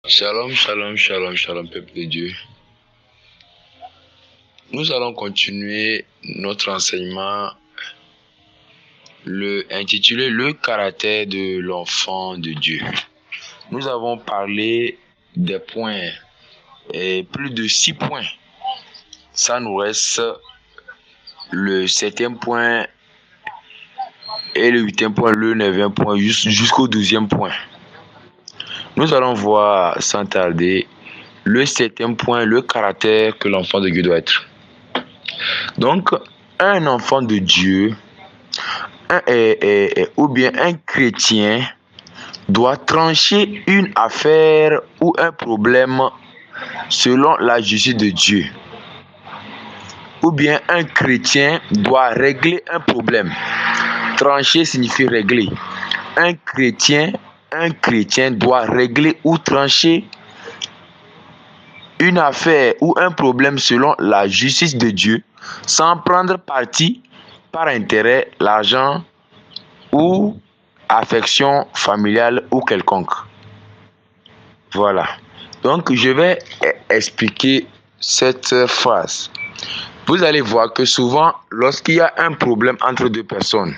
Shalom, shalom, shalom, shalom, peuple de Dieu. Nous allons continuer notre enseignement intitulé Le caractère de l'enfant de Dieu. Nous avons parlé des points, plus de 6 points. Ça nous reste le 7e point et le 8e point, le 9e point, jusqu'au 12e point. Nous allons voir sans tarder le 7e point, le caractère que l'enfant de Dieu doit être. Donc, un enfant de Dieu, ou bien un chrétien, doit trancher une affaire ou un problème selon la justice de Dieu. Ou bien un chrétien doit régler un problème. Trancher signifie régler. Un chrétien doit régler ou trancher une affaire ou un problème selon la justice de Dieu, sans prendre parti par intérêt, l'argent ou affection familiale ou quelconque. Voilà. Donc, je vais expliquer cette phrase. Vous allez voir que souvent, lorsqu'il y a un problème entre deux personnes,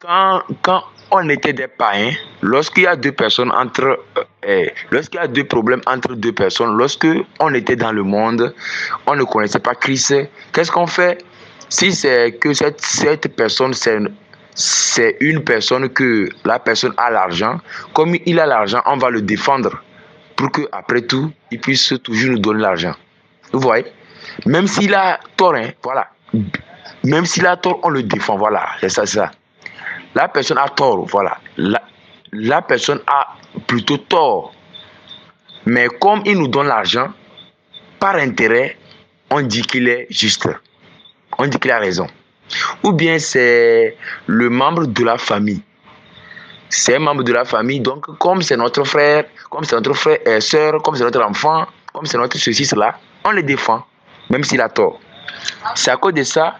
quand on était des païens, lorsqu'il y a deux problèmes entre deux personnes, lorsque on était dans le monde, on ne connaissait pas Christ, qu'est-ce qu'on fait? Si c'est que cette personne, c'est une personne que la personne a l'argent, comme il a l'argent, on va le défendre pour que après tout, il puisse toujours nous donner l'argent. Vous voyez? Même s'il a tort, voilà. Même s'il a tort, on le défend, voilà. C'est ça. La personne a tort, voilà. La personne a plutôt tort. Mais comme il nous donne l'argent, par intérêt, on dit qu'il est juste. On dit qu'il a raison. Ou bien c'est le membre de la famille. C'est un membre de la famille, donc comme c'est notre frère, comme c'est notre frère et soeur, comme c'est notre enfant, comme c'est notre ceci, cela, on le défend, même s'il a tort. C'est à cause de ça,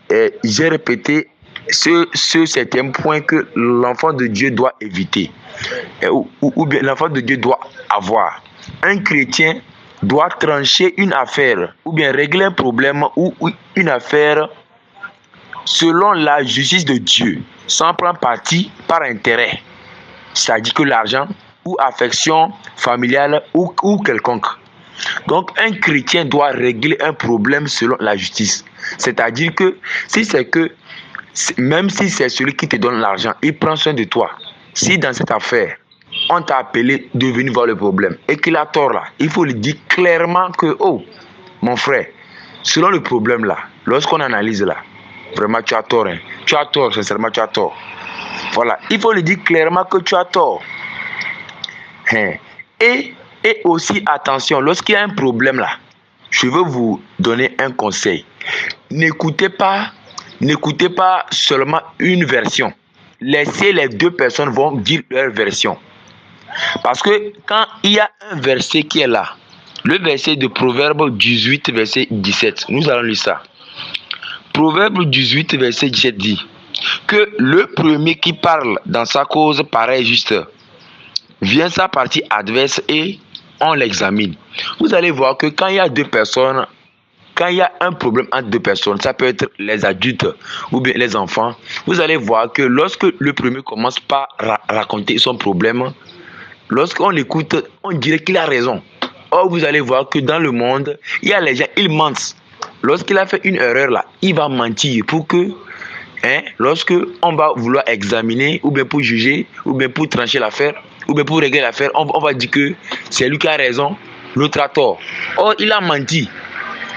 j'ai répété ce 7e point que l'enfant de Dieu doit éviter, ou bien l'enfant de Dieu doit avoir. Un chrétien doit trancher une affaire, ou bien régler un problème ou une affaire selon la justice de Dieu, sans prendre parti par intérêt, c'est-à-dire que l'argent ou affection familiale ou quelconque. Donc, un chrétien doit régler un problème selon la justice. C'est-à-dire que même si c'est celui qui te donne l'argent, il prend soin de toi. Si dans cette affaire, on t'a appelé de venir voir le problème et qu'il a tort là, il faut lui dire clairement que, oh, mon frère, selon le problème là, lorsqu'on analyse là, vraiment tu as tort. Tu as tort, sincèrement tu as tort. Voilà, il faut lui dire clairement que tu as tort. Et aussi, attention, lorsqu'il y a un problème là, je veux vous donner un conseil. N'écoutez pas seulement une version. Laissez les deux personnes vont dire leur version. Parce que quand il y a un verset qui est là, le verset de Proverbe 18, verset 17, nous allons lire ça. Proverbe 18, verset 17 dit que le premier qui parle dans sa cause paraît juste. Vient sa partie adverse et on l'examine. Vous allez voir que quand il y a deux personnes, quand il y a un problème entre deux personnes, ça peut être les adultes ou bien les enfants, vous allez voir que lorsque le premier commence par raconter son problème, lorsqu'on l'écoute, on dirait qu'il a raison. Or, vous allez voir que dans le monde, il y a les gens, ils mentent. Lorsqu'il a fait une erreur là, il va mentir pour que, lorsque on va vouloir examiner, ou bien pour juger, ou bien pour trancher l'affaire, ou bien pour régler l'affaire, on va dire que c'est lui qui a raison, l'autre a tort. Or, il a menti.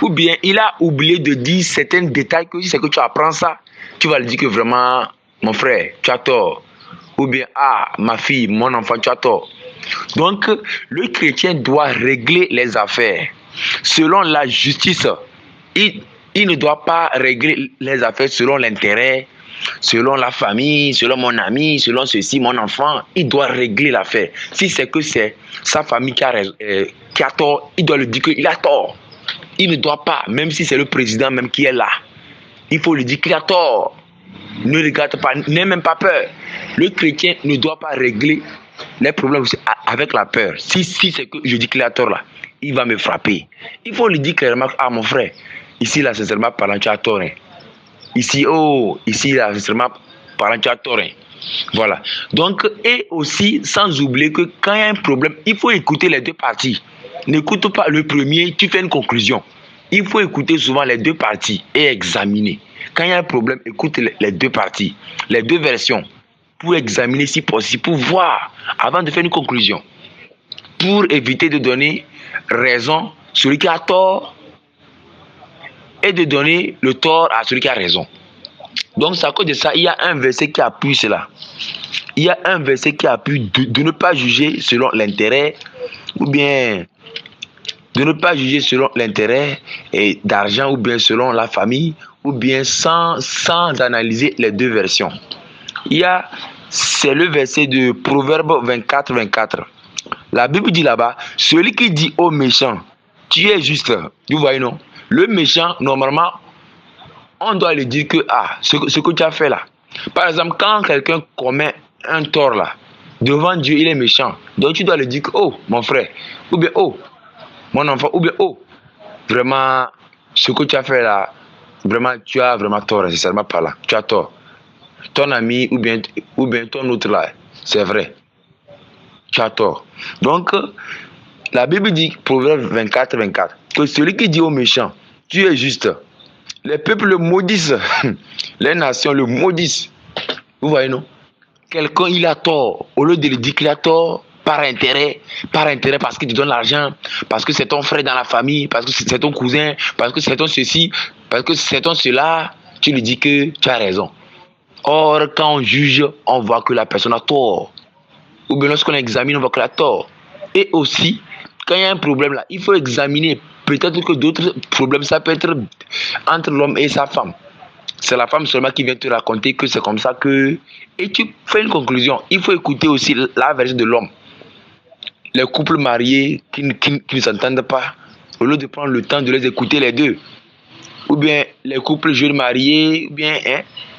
Ou bien il a oublié de dire certains détails que si c'est que tu apprends ça, tu vas lui dire que vraiment, mon frère, tu as tort. Ou bien, ma fille, mon enfant, tu as tort. Donc, le chrétien doit régler les affaires selon la justice. Il ne doit pas régler les affaires selon l'intérêt, selon la famille, selon mon ami, selon ceci, mon enfant. Il doit régler l'affaire. Si c'est que c'est sa famille qui a tort, il doit lui dire qu'il a tort. Il ne doit pas, même si c'est le président même qui est là, il faut lui dire qu'il a tort. ne regarde pas, n'aie même pas peur. Le chrétien ne doit pas régler les problèmes avec la peur. Si c'est que je dis qu'il a tort là, il va me frapper. Il faut lui dire clairement, ah mon frère, ici là, sincèrement parlant, tu as tort. Hein. Ici là, sincèrement parlant, tu as tort. Hein. Voilà. Donc, et aussi, sans oublier que quand il y a un problème, il faut écouter les deux parties. N'écoute pas le premier, tu fais une conclusion. Il faut écouter souvent les deux parties et examiner. Quand il y a un problème, écoute les deux parties, les deux versions, pour examiner si possible, pour voir avant de faire une conclusion. Pour éviter de donner raison à celui qui a tort et de donner le tort à celui qui a raison. Donc, c'est à cause de ça, il y a un verset qui appuie cela. Il y a un verset qui appuie de ne pas juger selon l'intérêt ou bien de ne pas juger selon l'intérêt d'argent ou bien selon la famille ou bien sans analyser les deux versions. C'est le verset de Proverbe 24. La Bible dit là-bas, celui qui dit au méchant, tu es juste, vous voyez non? Le méchant, normalement, on doit lui dire que, ce que tu as fait là. Par exemple, quand quelqu'un commet un tort là, devant Dieu, il est méchant. Donc tu dois lui dire que, oh, mon frère, ou bien, oh, mon enfant, ou bien, oh, vraiment, ce que tu as fait là, vraiment, tu as vraiment tort, c'est seulement pas là, tu as tort. Ton ami ou bien ton autre là, c'est vrai, tu as tort. Donc, la Bible dit, Proverbe 24, que celui qui dit au méchant, tu es juste, les peuples le maudissent, les nations le maudissent. Vous voyez, non? Quelqu'un, il a tort. Au lieu de lui dire qu'il a tort, par intérêt parce qu'il te donne l'argent, parce que c'est ton frère dans la famille, parce que c'est ton cousin, parce que c'est ton ceci, parce que c'est ton cela, tu lui dis que tu as raison. Or, quand on juge, on voit que la personne a tort. Ou bien lorsqu'on examine, on voit qu'elle a tort. Et aussi, quand il y a un problème là, il faut examiner. Peut-être que d'autres problèmes, ça peut être entre l'homme et sa femme. C'est la femme seulement qui vient te raconter que c'est comme ça que... Et tu fais une conclusion. Il faut écouter aussi la version de l'homme. Les couples mariés qui ne s'entendent pas, au lieu de prendre le temps de les écouter les deux. Ou bien les couples jeunes mariés, ou bien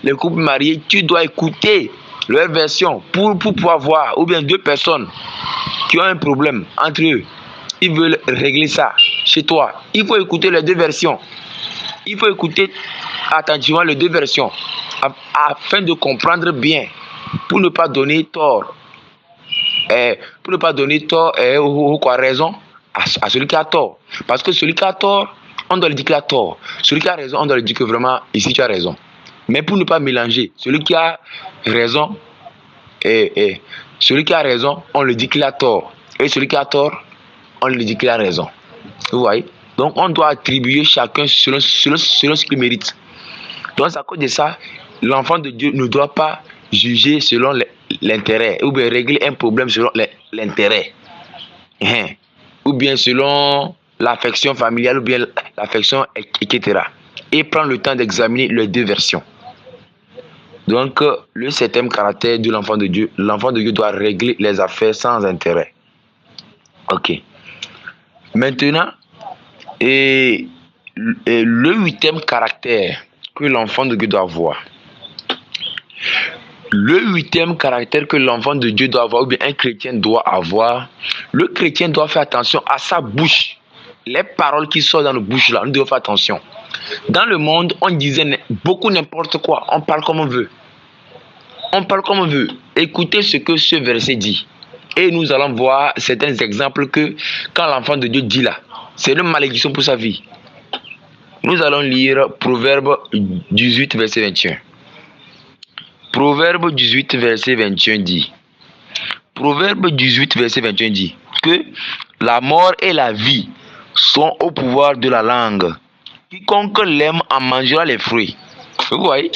les couples mariés, tu dois écouter leur version pour pouvoir voir. Ou bien deux personnes qui ont un problème entre eux. Ils veulent régler ça chez toi. Il faut écouter les deux versions. Il faut écouter attentivement les deux versions afin de comprendre bien pour ne pas donner tort. Pour ne pas donner tort ou raison à celui qui a tort. Parce que celui qui a tort, on doit lui dire qu'il a tort. Celui qui a raison, on doit lui dire que vraiment, ici tu as raison. Mais pour ne pas mélanger, celui qui a raison, celui qui a raison, on lui dit qu'il a tort. Et celui qui a tort, on lui dit qu'il a raison. Vous voyez? Donc on doit attribuer chacun selon ce qu'il mérite. Donc à cause de ça, l'enfant de Dieu ne doit pas juger selon l'intérêt ou bien régler un problème selon l'intérêt. Ou bien selon l'affection familiale ou bien l'affection, etc. Et prendre le temps d'examiner les deux versions. Donc, le septième caractère de l'enfant de Dieu doit régler les affaires sans intérêt. Ok. Maintenant, et le huitième caractère que l'enfant de Dieu doit avoir. Le huitième caractère que l'enfant de Dieu doit avoir, ou bien un chrétien doit avoir, le chrétien doit faire attention à sa bouche. Les paroles qui sortent dans la bouche là, on doit faire attention. Dans le monde, on disait beaucoup n'importe quoi. On parle comme on veut. On parle comme on veut. Écoutez ce que ce verset dit. Et nous allons voir certains exemples que quand l'enfant de Dieu dit là, c'est une malédiction pour sa vie. Nous allons lire Proverbe 18, verset 21. Proverbe 18, verset 21 dit. Proverbe 18, verset 21 dit que la mort et la vie sont au pouvoir de la langue. Quiconque l'aime en mangera les fruits. Vous voyez?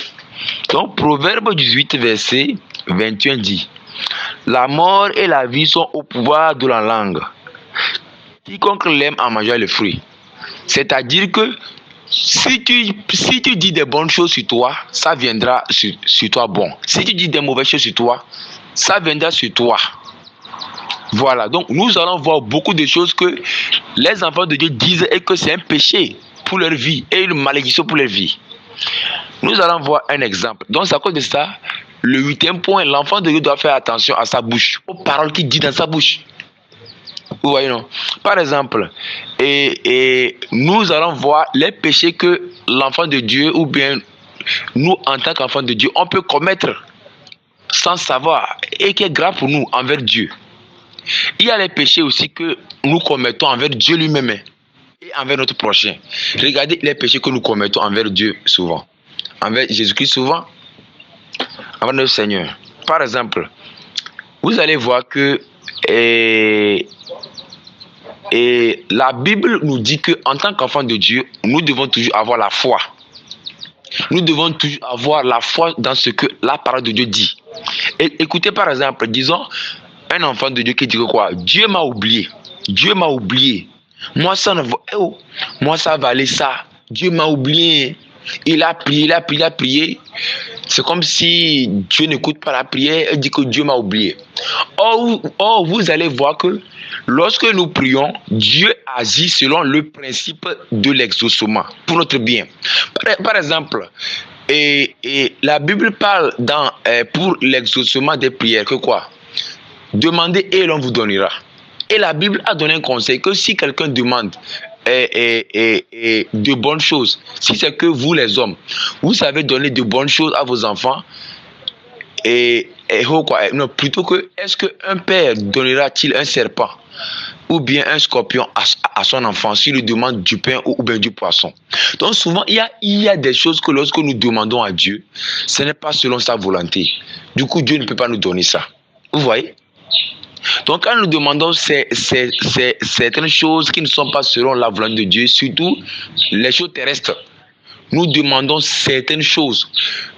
Donc, Proverbe 18, verset 21 dit la mort et la vie sont au pouvoir de la langue. Quiconque l'aime en mangera les fruits. C'est-à-dire que si tu dis des bonnes choses sur toi, ça viendra sur toi bon. Si tu dis des mauvaises choses sur toi, ça viendra sur toi. Voilà, donc nous allons voir beaucoup de choses que les enfants de Dieu disent et que c'est un péché pour leur vie et une malédiction pour leur vie. Nous allons voir un exemple. Donc, c'est à cause de ça, le 8e point, l'enfant de Dieu doit faire attention à sa bouche, aux paroles qu'il dit dans sa bouche. Vous voyez, non? Par exemple, et nous allons voir les péchés que l'enfant de Dieu, ou bien nous, en tant qu'enfant de Dieu, on peut commettre sans savoir et qui est grave pour nous envers Dieu. Il y a les péchés aussi que nous commettons envers Dieu lui-même et envers notre prochain. Regardez les péchés que nous commettons envers Dieu souvent, envers Jésus-Christ souvent, envers notre Seigneur. Par exemple, vous allez voir que et la Bible nous dit qu'en tant qu'enfant de Dieu, nous devons toujours avoir la foi. Nous devons toujours avoir la foi dans ce que la parole de Dieu dit. Et écoutez par exemple, disons, un enfant de Dieu qui dit que quoi? Dieu m'a oublié. Dieu m'a oublié. Moi, ça ne va... Oh, moi, ça va aller ça. Dieu m'a oublié. Il a prié, il a prié, il a prié. C'est comme si Dieu n'écoute pas la prière et dit que Dieu m'a oublié. Or, vous allez voir que lorsque nous prions, Dieu agit selon le principe de l'exaucement pour notre bien. Par exemple, et la Bible parle pour l'exaucement des prières que quoi? Demandez et l'on vous donnera. Et la Bible a donné un conseil que si quelqu'un demande de bonnes choses, si c'est que vous les hommes, vous savez donner de bonnes choses à vos enfants, non, plutôt que est-ce qu'un père donnera-t-il un serpent ou bien un scorpion à son enfant s'il lui demande du pain ou bien du poisson? Donc souvent, il y a des choses que lorsque nous demandons à Dieu, ce n'est pas selon sa volonté. Du coup, Dieu ne peut pas nous donner ça. Vous voyez? Donc quand nous demandons certaines choses qui ne sont pas selon la volonté de Dieu, surtout les choses terrestres, nous demandons certaines choses.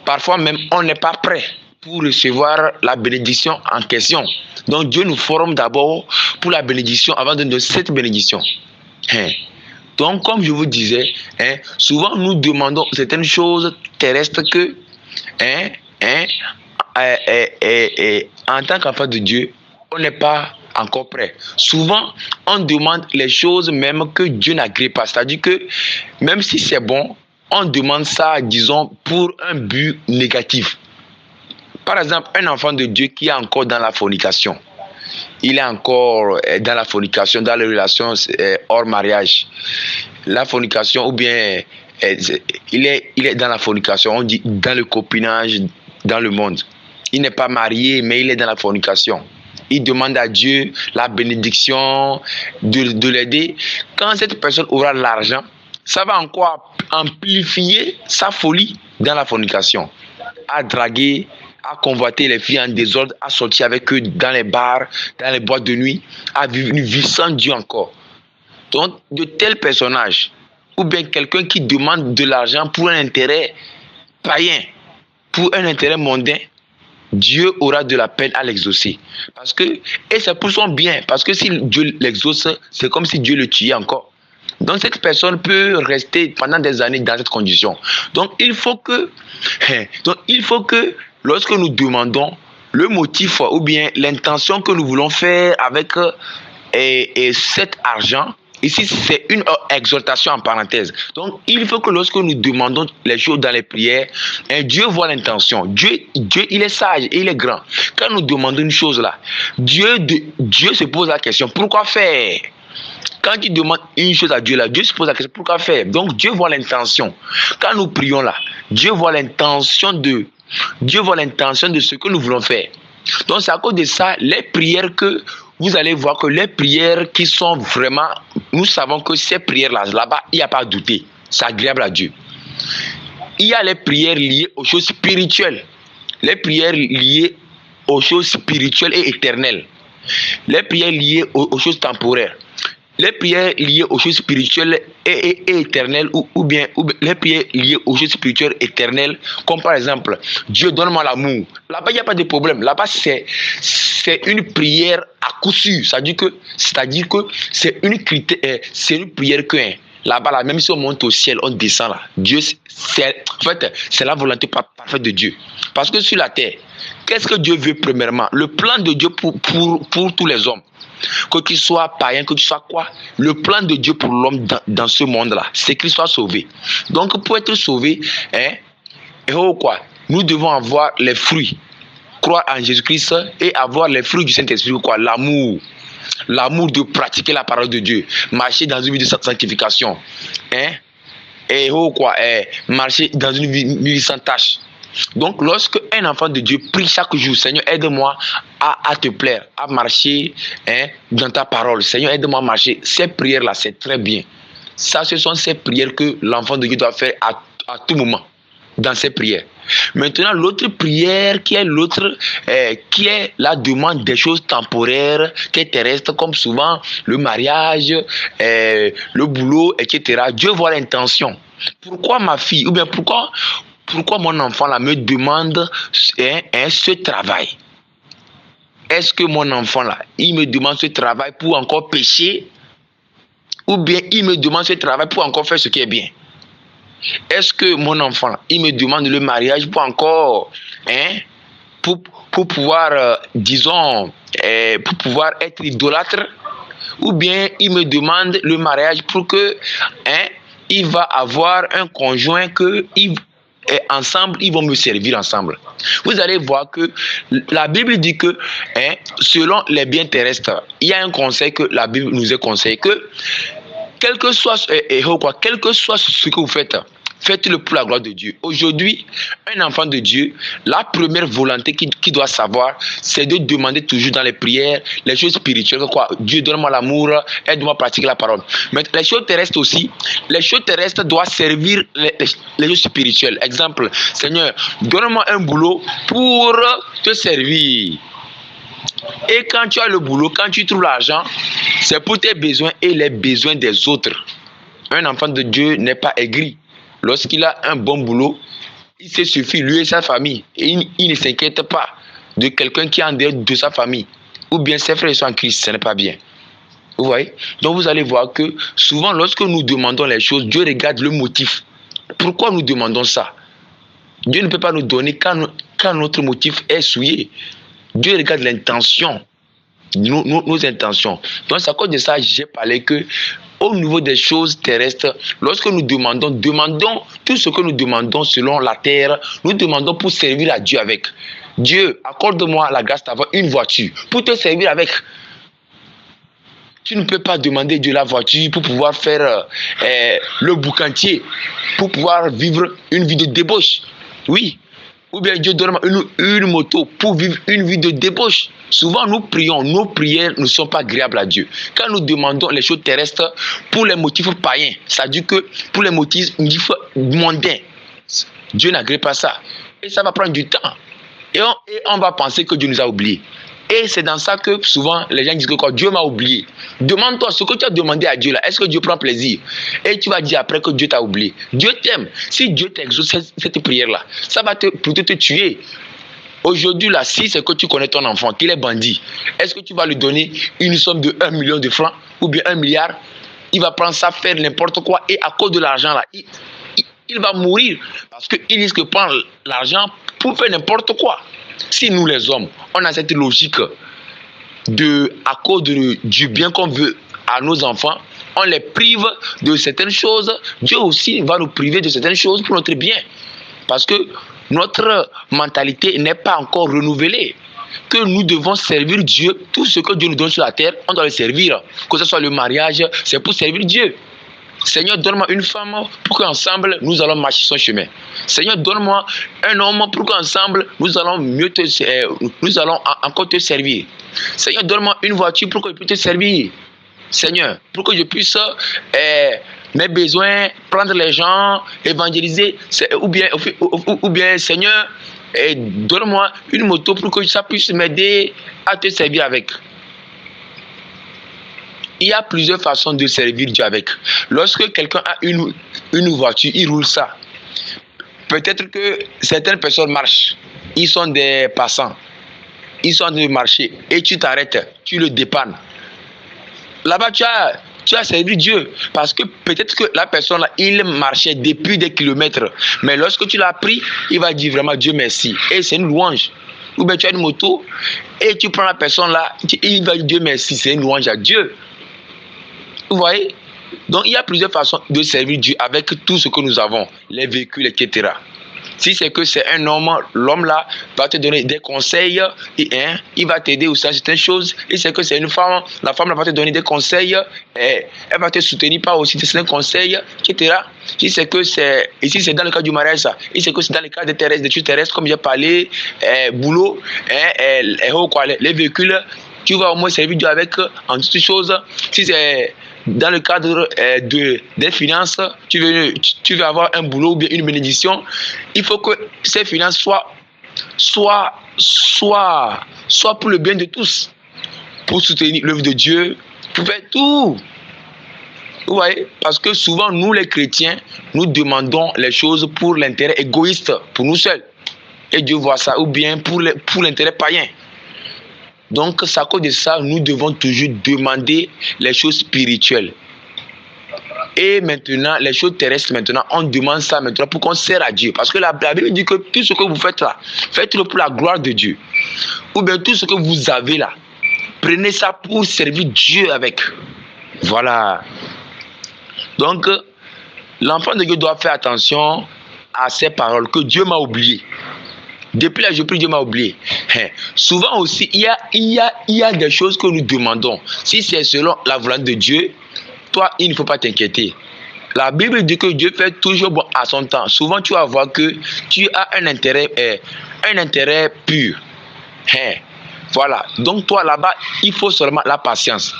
Parfois même, on n'est pas prêt pour recevoir la bénédiction en question. Donc Dieu nous forme d'abord pour la bénédiction avant de donner cette bénédiction. Donc comme je vous disais, souvent nous demandons certaines choses terrestres que en tant qu'enfant de Dieu, on n'est pas encore prêt. Souvent, on demande les choses même que Dieu n'agrée pas. C'est-à-dire que même si c'est bon, on demande ça, disons, pour un but négatif. Par exemple, un enfant de Dieu qui est encore dans la fornication. Il est encore dans la fornication, dans les relations hors mariage. La fornication, ou bien il est dans la fornication, on dit dans le copinage, dans le monde. Il n'est pas marié, mais il est dans la fornication. Il demande à Dieu la bénédiction de l'aider. Quand cette personne aura l'argent, ça va encore amplifier sa folie dans la fornication. À draguer, à convoiter les filles en désordre, à sortir avec eux dans les bars, dans les boîtes de nuit, à vivre une vie sans Dieu encore. Donc, de tels personnages, ou bien quelqu'un qui demande de l'argent pour un intérêt païen, pour un intérêt mondain, Dieu aura de la peine à l'exaucer. Et c'est pour son bien. Parce que si Dieu l'exauce, c'est comme si Dieu le tuait encore. Donc cette personne peut rester pendant des années dans cette condition. Donc il faut que lorsque nous demandons le motif ou bien l'intention que nous voulons faire avec cet argent, ici, c'est une exhortation en parenthèse. Donc, il faut que lorsque nous demandons les choses dans les prières, Dieu voit l'intention. Dieu, il est sage et il est grand. Quand nous demandons une chose là, Dieu se pose la question, pourquoi faire? Quand tu demandes une chose à Dieu là, Dieu se pose la question, pourquoi faire? Donc, Dieu voit l'intention. Quand nous prions là, Dieu voit l'intention de ce que nous voulons faire. Donc, c'est à cause de ça, les prières que vous allez voir que les prières qui sont vraiment, nous savons que ces prières-là, là-bas, il n'y a pas à douter. C'est agréable à Dieu. Il y a les prières liées aux choses spirituelles. Les prières liées aux choses spirituelles et éternelles. Les prières liées aux choses temporaires. Les prières liées aux choses spirituelles et éternelles ou bien les prières liées aux choses spirituelles éternelles, comme par exemple, Dieu donne-moi l'amour. Là-bas, il n'y a pas de problème. Là-bas, c'est une prière à coup sûr. C'est-à-dire que c'est une prière que là-bas, là, même si on monte au ciel, on descend là. Dieu, c'est la volonté parfaite de Dieu. Parce que sur la terre, qu'est-ce que Dieu veut premièrement? Le plan de Dieu pour tous les hommes. Que tu sois païen, que tu sois quoi, le plan de Dieu pour l'homme dans ce monde-là, c'est qu'il soit sauvé. Donc, pour être sauvé, Et oh quoi, nous devons avoir les fruits. Croire en Jésus-Christ et avoir les fruits du Saint-Esprit, quoi, l'amour. L'amour de pratiquer la parole de Dieu. Marcher dans une vie de sanctification. Hein? Et oh quoi, marcher dans une vie sans tâche. Donc, lorsque un enfant de Dieu prie chaque jour, Seigneur, aide-moi à te plaire, à marcher dans ta parole. Seigneur, aide-moi à marcher. Ces prières-là, c'est très bien. Ça, ce sont ces prières que l'enfant de Dieu doit faire à tout moment, dans ses prières. Maintenant, l'autre prière qui est la demande des choses temporaires, qui est terrestre, comme souvent le mariage, le boulot, etc. Dieu voit l'intention. Pourquoi ma fille, ou bien pourquoi mon enfant là me demande ce travail? Est-ce que mon enfant là, il me demande ce travail pour encore pécher? Ou bien il me demande ce travail pour encore faire ce qui est bien? Est-ce que mon enfant là, il me demande le mariage pour encore, pour pouvoir, disons, pour pouvoir être idolâtre? Ou bien il me demande le mariage pour que, il va avoir un conjoint que ensemble, ils vont me servir ensemble. Vous allez voir que la Bible dit que, selon les biens terrestres, il y a un conseil que la Bible nous conseille que, quel que soit ce que vous faites, faites-le pour la gloire de Dieu. Aujourd'hui, un enfant de Dieu, la première volonté qu'il doit savoir, c'est de demander toujours dans les prières les choses spirituelles. Quoi? Dieu, donne-moi l'amour, aide-moi à pratiquer la parole. Mais les choses terrestres aussi, les choses terrestres doivent servir les choses spirituelles. Exemple, Seigneur, donne-moi un boulot pour te servir. Et quand tu as le boulot, quand tu trouves l'argent, c'est pour tes besoins et les besoins des autres. Un enfant de Dieu n'est pas aigri. Lorsqu'il a un bon boulot, il se suffit, lui et sa famille. Et il ne s'inquiète pas de quelqu'un qui est en dehors de sa famille. Ou bien ses frères sont en Christ, ce n'est pas bien. Vous voyez? Donc vous allez voir que souvent lorsque nous demandons les choses, Dieu regarde le motif. Pourquoi nous demandons ça? Dieu ne peut pas nous donner quand notre motif est souillé. Dieu regarde l'intention, nos intentions. Donc c'est à cause de ça que j'ai parlé que au niveau des choses terrestres, lorsque nous demandons tout ce que nous demandons selon la terre, nous demandons pour servir à Dieu avec. Dieu, accorde-moi la grâce d'avoir une voiture pour te servir avec. Tu ne peux pas demander Dieu la voiture pour pouvoir faire le boucantier, pour pouvoir vivre une vie de débauche. Oui. Ou bien Dieu donne-moi une moto pour vivre une vie de débauche. Souvent nous prions, nos prières ne sont pas agréables à Dieu. Quand nous demandons les choses terrestres pour les motifs païens, ça dit que pour les motifs mondains, Dieu n'agrée pas ça. Et ça va prendre du temps. Et on va penser que Dieu nous a oubliés. Et c'est dans ça que souvent les gens disent que Dieu m'a oublié. Demande-toi ce que tu as demandé à Dieu là. Est-ce que Dieu prend plaisir? Et tu vas dire après que Dieu t'a oublié. Dieu t'aime. Si Dieu t'exauce cette prière là, ça va plutôt te tuer. Aujourd'hui là, si c'est que tu connais ton enfant, qu'il est bandit, est-ce que tu vas lui donner une somme de 1 million de francs ou bien 1 milliard? Il va prendre ça, faire n'importe quoi et à cause de l'argent là, il va mourir parce qu'il risque de prendre l'argent pour faire n'importe quoi. Si nous les hommes, on a cette logique à cause du bien qu'on veut à nos enfants, on les prive de certaines choses, Dieu aussi va nous priver de certaines choses pour notre bien. Parce que notre mentalité n'est pas encore renouvelée. Que nous devons servir Dieu, tout ce que Dieu nous donne sur la terre, on doit le servir. Que ce soit le mariage, c'est pour servir Dieu. Seigneur, donne-moi une femme pour qu'ensemble nous allons marcher son chemin. Seigneur, donne-moi un homme pour qu'ensemble nous allons encore te servir. Seigneur, donne-moi une voiture pour que je puisse te servir. Seigneur, pour que je puisse mes besoins, prendre les gens, évangéliser, ou bien Seigneur, donne-moi une moto pour que ça puisse m'aider à te servir avec. Il y a plusieurs façons de servir Dieu avec. Lorsque quelqu'un a une voiture, il roule ça. Peut-être que certaines personnes marchent. Ils sont des passants. Ils sont en train de marcher. Et tu t'arrêtes. Tu le dépannes. Là-bas, tu as servi Dieu. Parce que peut-être que la personne-là, il marchait depuis des kilomètres. Mais lorsque tu l'as pris, il va dire vraiment Dieu merci. Et c'est une louange. Ou bien tu as une moto et tu prends la personne-là, il va dire Dieu merci. C'est une louange à Dieu. Vous voyez? Donc, il y a plusieurs façons de servir Dieu avec tout ce que nous avons, les véhicules, etc. Si c'est que c'est un homme, l'homme là va te donner des conseils, il va t'aider aussi à certaines choses. Si c'est que c'est une femme, la femme là va te donner des conseils, elle va te soutenir par aussi certains conseils, etc. Si c'est que c'est, ici c'est dans le cas du mariage, ça. Si c'est que c'est dans le cas des études terrestres, comme j'ai parlé, boulot, les véhicules, tu vas au moins servir Dieu avec en toutes choses. Si c'est dans le cadre des finances, tu veux avoir un boulot ou bien une bénédiction, il faut que ces finances soient pour le bien de tous, pour soutenir l'œuvre de Dieu, pour faire tout. Vous voyez, parce que souvent, nous les chrétiens, nous demandons les choses pour l'intérêt égoïste, pour nous seuls. Et Dieu voit ça, ou bien pour l'intérêt païen. Donc, c'est à cause de ça, nous devons toujours demander les choses spirituelles. Et maintenant, les choses terrestres, maintenant, on demande ça maintenant pour qu'on sert à Dieu. Parce que la Bible dit que tout ce que vous faites là, faites-le pour la gloire de Dieu. Ou bien tout ce que vous avez là, prenez ça pour servir Dieu avec. Voilà. Donc, l'enfant de Dieu doit faire attention à ces paroles que Dieu m'a oubliées. Depuis là, je prie, Dieu m'a oublié. Souvent aussi, il y a des choses que nous demandons. Si c'est selon la volonté de Dieu, toi, il ne faut pas t'inquiéter. La Bible dit que Dieu fait toujours bon à son temps. Souvent, tu vas voir que tu as un intérêt pur. Voilà. Donc, toi, là-bas, il faut seulement la patience.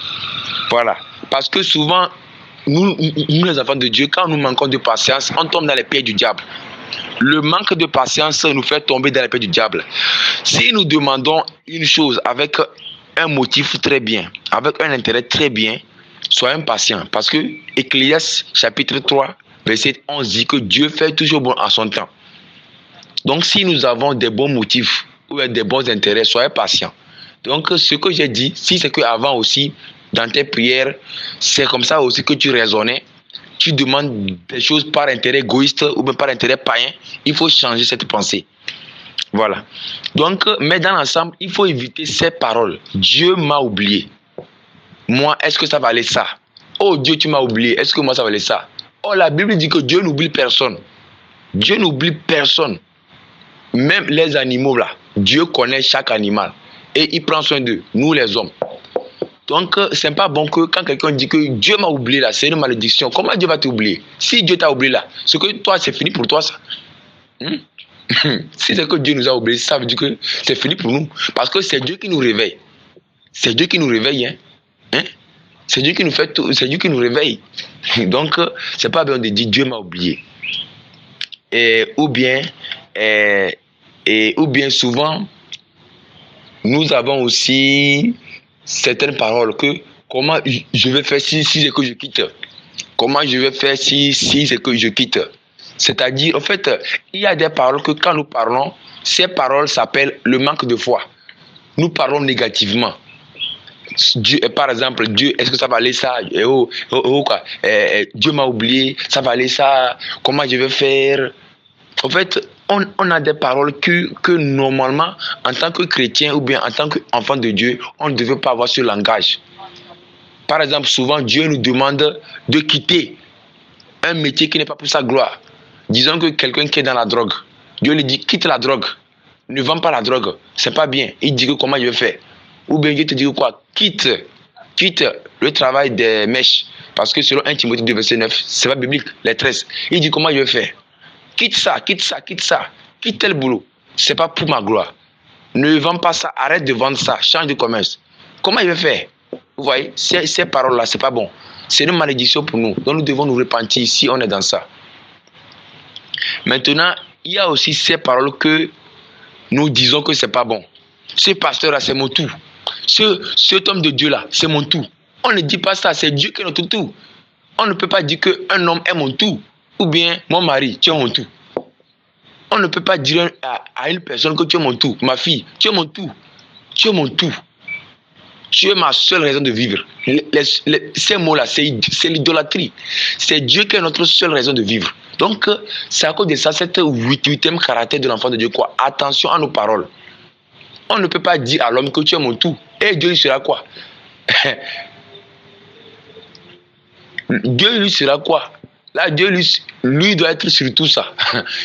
Voilà. Parce que souvent, nous les enfants de Dieu, quand nous manquons de patience, on tombe dans les pieds du diable. Le manque de patience nous fait tomber dans les pieds du diable. Si nous demandons une chose avec un motif très bien, avec un intérêt très bien, soyons patients. Parce que Ecclésiaste chapitre 3, verset 11 dit que Dieu fait toujours bon à son temps. Donc si nous avons des bons motifs ou des bons intérêts, soyez patients. Donc ce que j'ai dit, si c'est qu'avant aussi, dans tes prières, c'est comme ça aussi que tu raisonnais, tu demandes des choses par intérêt égoïste ou même par intérêt païen, il faut changer cette pensée. Voilà. Donc, mais dans l'ensemble, il faut éviter ces paroles. Dieu m'a oublié. Moi, est-ce que ça valait ça? Oh Dieu, tu m'as oublié. Est-ce que moi, ça valait ça? Oh, la Bible dit que Dieu n'oublie personne. Dieu n'oublie personne. Même les animaux là. Dieu connaît chaque animal. Et il prend soin d'eux, nous les hommes. Donc, c'est pas bon que quand quelqu'un dit que Dieu m'a oublié là, c'est une malédiction. Comment Dieu va t'oublier? Si Dieu t'a oublié là, ce que toi, c'est fini pour toi ça. Si c'est que Dieu nous a oublié, ça veut dire que c'est fini pour nous. Parce que c'est Dieu qui nous réveille. C'est Dieu qui nous réveille. C'est Dieu qui nous fait tout, c'est Dieu qui nous réveille. Donc, c'est pas bien de dire Dieu m'a oublié. Ou bien souvent, nous avons aussi certaines paroles que comment je vais faire si c'est que je quitte. Comment je vais faire si c'est que je quitte. C'est-à-dire, en fait, il y a des paroles que quand nous parlons, ces paroles s'appellent le manque de foi. Nous parlons négativement. Dieu, par exemple, Dieu, est-ce que ça va aller ça? Dieu m'a oublié, ça va aller ça? Comment je vais faire? En fait, on a des paroles que normalement, en tant que chrétien ou bien en tant qu'enfant de Dieu, on ne devait pas avoir ce langage. Par exemple, souvent, Dieu nous demande de quitter un métier qui n'est pas pour sa gloire. Disons que quelqu'un qui est dans la drogue, Dieu lui dit, quitte la drogue, ne vends pas la drogue, c'est pas bien. Il dit que comment je vais faire? Ou bien Dieu te dit quoi? Quitte le travail des mèches. Parce que selon 1 Timothée 2, verset 9, c'est pas biblique, les 13. Il dit comment je vais faire? Quitte ça, quitte tel boulot. C'est pas pour ma gloire. Ne vends pas ça, arrête de vendre ça, change de commerce. Comment il va faire? Vous voyez, ces paroles-là, c'est pas bon. C'est une malédiction pour nous. Donc nous devons nous repentir si on est dans ça. Maintenant, il y a aussi ces paroles que nous disons que c'est pas bon. Ce pasteur-là, c'est mon tout. Cet homme de Dieu-là, c'est mon tout. On ne dit pas ça, c'est Dieu qui est notre tout. On ne peut pas dire qu'un homme est mon tout. Ou bien, mon mari, tu es mon tout. On ne peut pas dire à une personne que tu es mon tout. Ma fille, tu es mon tout. Tu es mon tout. Tu es ma seule raison de vivre. Ces mots-là, c'est l'idolâtrie. C'est Dieu qui est notre seule raison de vivre. Donc, c'est à cause de ça, cette huitième caractère de l'enfant de Dieu, quoi. Attention à nos paroles. On ne peut pas dire à l'homme que tu es mon tout. Et Dieu lui sera quoi? Dieu lui sera quoi? Là, Dieu lui doit être sur tout ça.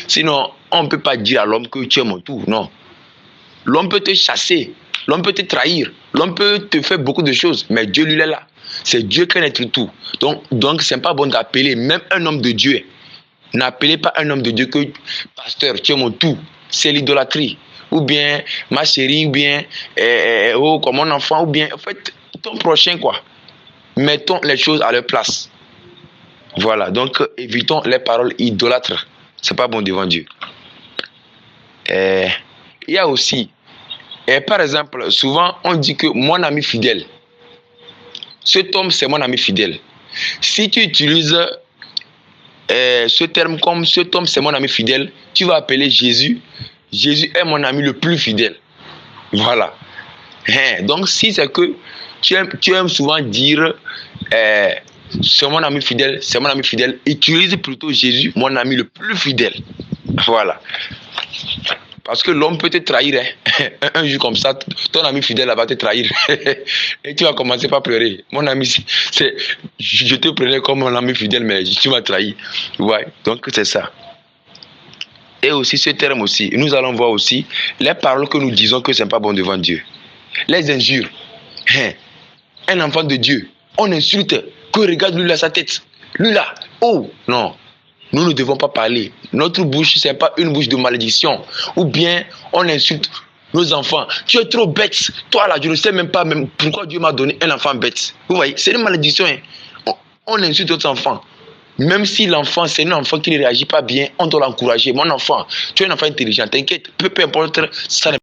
Sinon, On ne peut pas dire à l'homme que tu es mon tout, non. L'homme peut te chasser, l'homme peut te trahir, l'homme peut te faire beaucoup de choses, mais Dieu lui est là. C'est Dieu qui est notre tout. Donc c'est pas bon d'appeler même un homme de Dieu. N'appelez pas un homme de Dieu que pasteur, tu es mon tout. C'est l'idolâtrie. Ou bien ma chérie, ou bien comme mon enfant, ou bien en fait ton prochain quoi. Mettons les choses à leur place. Voilà, donc évitons les paroles idolâtres. C'est pas bon devant Dieu. Il y a aussi, par exemple, souvent on dit que mon ami fidèle, cet homme c'est mon ami fidèle. Si tu utilises ce terme comme cet homme c'est mon ami fidèle, tu vas appeler Jésus. Jésus est mon ami le plus fidèle. Voilà. Donc si c'est que tu aimes souvent dire c'est mon ami fidèle, c'est mon ami fidèle, utilise plutôt Jésus, mon ami le plus fidèle. Voilà. Parce que l'homme peut te trahir. Un jour comme ça, ton ami fidèle va te trahir. Et tu vas commencer par pleurer. Mon ami, je te prenais comme mon ami fidèle, mais tu m'as trahi. Ouais, donc c'est ça. Et aussi ce terme aussi, nous allons voir aussi les paroles que nous disons que ce n'est pas bon devant Dieu. Les injures. Un enfant de Dieu, on insulte, que regarde lui là sa tête. Lui là, oh non. Nous ne devons pas parler. Notre bouche, ce n'est pas une bouche de malédiction. Ou bien, on insulte nos enfants. Tu es trop bête. Toi là, je ne sais même pas même pourquoi Dieu m'a donné un enfant bête. Vous voyez, c'est une malédiction. On insulte notre enfant. Même si l'enfant, c'est un enfant qui ne réagit pas bien, on doit l'encourager. Mon enfant, tu es un enfant intelligent, t'inquiète, peu importe, ça n'est